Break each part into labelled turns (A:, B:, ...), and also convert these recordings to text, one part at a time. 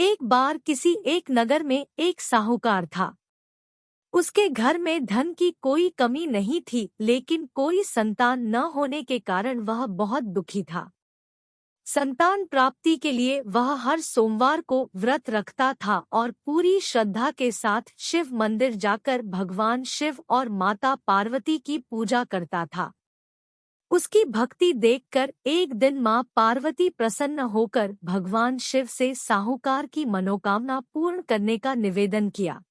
A: एक बार किसी एक नगर में एक साहूकार था। उसके घर में धन की कोई कमी नहीं थी, लेकिन कोई संतान न होने के कारण वह बहुत दुखी था। संतान प्राप्ति के लिए वह हर सोमवार को व्रत रखता था और पूरी श्रद्धा के साथ शिव मंदिर जाकर भगवान शिव और माता पार्वती की पूजा करता था। उसकी भक्ति देखकर एक दिन मां पार्वती प्रसन्न होकर भगवान शिव से साहूकार की मनोकामना पूर्ण करने का निवेदन किया।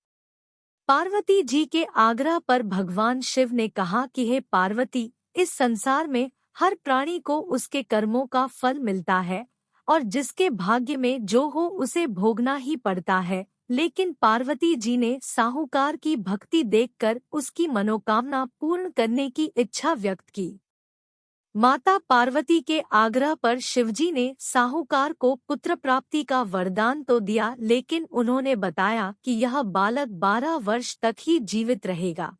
A: पार्वती जी के आग्रह पर भगवान शिव ने कहा कि हे पार्वती, इस संसार में हर प्राणी को उसके कर्मों का फल मिलता है और जिसके भाग्य में जो हो उसे भोगना ही पड़ता है। लेकिन पार्वती जी ने साहूकार की भक्ति देखकर उसकी मनोकामना पूर्ण करने की इच्छा व्यक्त की। माता पार्वती के आग्रह पर शिवजी ने साहूकार को पुत्र प्राप्ति का वरदान तो दिया, लेकिन उन्होंने बताया कि यह बालक 12 वर्ष तक ही जीवित रहेगा।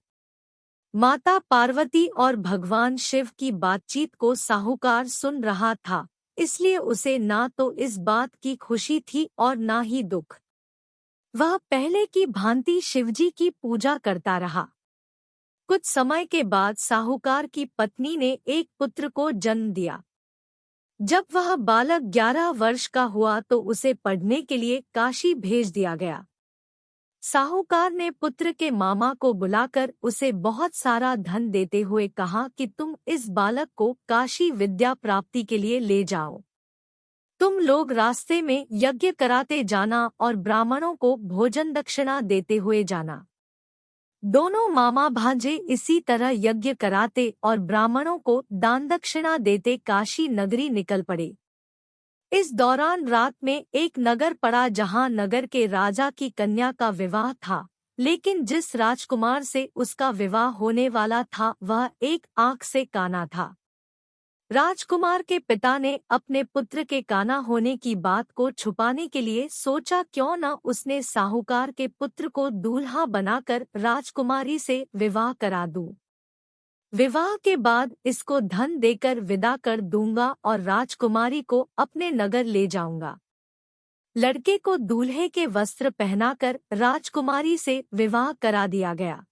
A: माता पार्वती और भगवान शिव की बातचीत को साहूकार सुन रहा था, इसलिए उसे ना तो इस बात की खुशी थी और ना ही दुख। वह पहले की भांति शिवजी की पूजा करता रहा। कुछ समय के बाद साहूकार की पत्नी ने एक पुत्र को जन्म दिया। जब वह बालक 11 वर्ष का हुआ तो उसे पढ़ने के लिए काशी भेज दिया गया। साहूकार ने पुत्र के मामा को बुलाकर उसे बहुत सारा धन देते हुए कहा कि तुम इस बालक को काशी विद्या प्राप्ति के लिए ले जाओ। तुम लोग रास्ते में यज्ञ कराते जाना और ब्राह्मणों को भोजन दक्षिणा देते हुए जाना। दोनों मामा भांजे इसी तरह यज्ञ कराते और ब्राह्मणों को दान दक्षिणा देते काशी नगरी निकल पड़े। इस दौरान रात में एक नगर पड़ा जहां नगर के राजा की कन्या का विवाह था, लेकिन जिस राजकुमार से उसका विवाह होने वाला था वह एक आंख से काना था। राजकुमार के पिता ने अपने पुत्र के काना होने की बात को छुपाने के लिए सोचा क्यों न उसने साहूकार के पुत्र को दूल्हा बनाकर राजकुमारी से विवाह करा दूं। विवाह के बाद इसको धन देकर विदा कर दूंगा और राजकुमारी को अपने नगर ले जाऊंगा। लड़के को दूल्हे के वस्त्र पहनाकर राजकुमारी से विवाह करा दिया गया।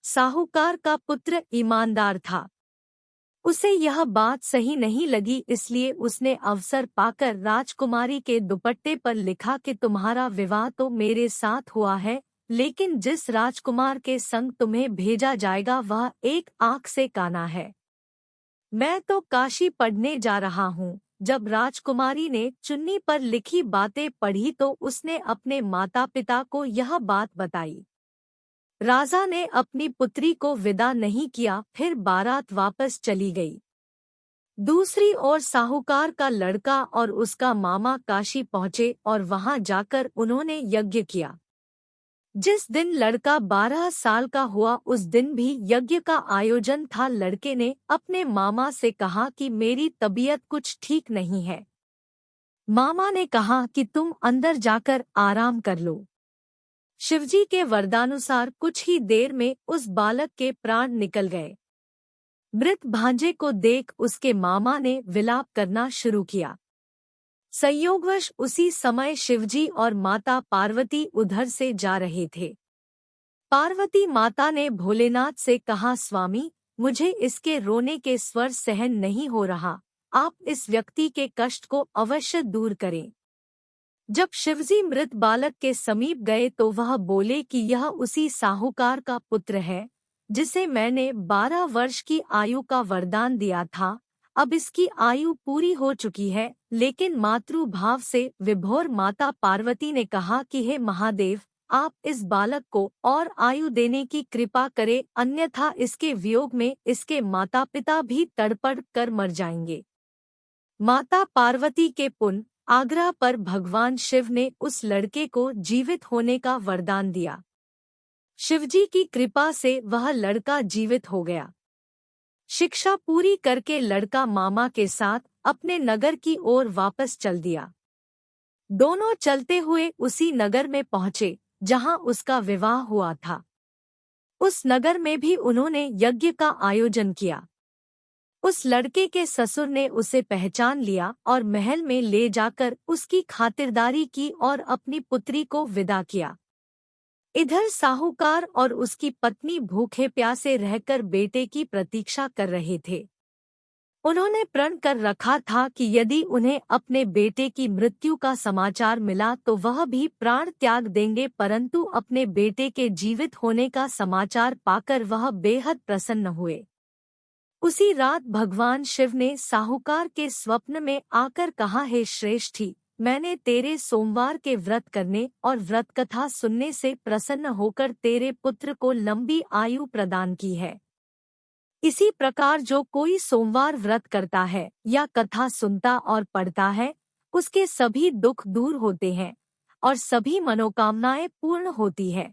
A: साहूकार का पुत्र ईमानदार था। उसे यह बात सही नहीं लगी, इसलिए उसने अवसर पाकर राजकुमारी के दुपट्टे पर लिखा कि तुम्हारा विवाह तो मेरे साथ हुआ है, लेकिन जिस राजकुमार के संग तुम्हें भेजा जाएगा वह एक आंख से काना है। मैं तो काशी पढ़ने जा रहा हूँ। जब राजकुमारी ने चुन्नी पर लिखी बातें पढ़ी तो उसने अपने माता पिता को यह बात बताई। राजा ने अपनी पुत्री को विदा नहीं किया, फिर बारात वापस चली गई। दूसरी ओर साहूकार का लड़का और उसका मामा काशी पहुंचे और वहां जाकर उन्होंने यज्ञ किया। जिस दिन लड़का 12 साल का हुआ उस दिन भी यज्ञ का आयोजन था। लड़के ने अपने मामा से कहा कि मेरी तबीयत कुछ ठीक नहीं है। मामा ने कहा कि तुम अंदर जाकर आराम कर लो। शिवजी के वरदानुसार कुछ ही देर में उस बालक के प्राण निकल गए। मृत भांजे को देख उसके मामा ने विलाप करना शुरू किया। संयोगवश उसी समय शिवजी और माता पार्वती उधर से जा रहे थे। पार्वती माता ने भोलेनाथ से कहा, स्वामी, मुझे इसके रोने के स्वर सहन नहीं हो रहा, आप इस व्यक्ति के कष्ट को अवश्य दूर करें। जब शिवजी मृत बालक के समीप गए तो वह बोले कि यह उसी साहूकार का पुत्र है जिसे मैंने 12 वर्ष की आयु का वरदान दिया था। अब इसकी आयु पूरी हो चुकी है। लेकिन मातृभाव से विभोर माता पार्वती ने कहा कि हे महादेव, आप इस बालक को और आयु देने की कृपा करें, अन्यथा इसके वियोग में इसके माता पिता भी तड़पड़ कर मर जाएंगे। माता पार्वती के पुण्य आग्रह पर भगवान शिव ने उस लड़के को जीवित होने का वरदान दिया। शिवजी की कृपा से वह लड़का जीवित हो गया। शिक्षा पूरी करके लड़का मामा के साथ अपने नगर की ओर वापस चल दिया। दोनों चलते हुए उसी नगर में पहुंचे जहां उसका विवाह हुआ था। उस नगर में भी उन्होंने यज्ञ का आयोजन किया। उस लड़के के ससुर ने उसे पहचान लिया और महल में ले जाकर उसकी खातिरदारी की और अपनी पुत्री को विदा किया। इधर साहूकार और उसकी पत्नी भूखे प्यासे रहकर बेटे की प्रतीक्षा कर रहे थे। उन्होंने प्रण कर रखा था कि यदि उन्हें अपने बेटे की मृत्यु का समाचार मिला तो वह भी प्राण त्याग देंगे, परंतु अपने बेटे के जीवित होने का समाचार पाकर वह बेहद प्रसन्न हुए। उसी रात भगवान शिव ने साहूकार के स्वप्न में आकर कहा, हे श्रेष्ठी, मैंने तेरे सोमवार के व्रत करने और व्रत कथा सुनने से प्रसन्न होकर तेरे पुत्र को लंबी आयु प्रदान की है। इसी प्रकार जो कोई सोमवार व्रत करता है या कथा सुनता और पढ़ता है, उसके सभी दुख दूर होते हैं और सभी मनोकामनाएं पूर्ण होती है।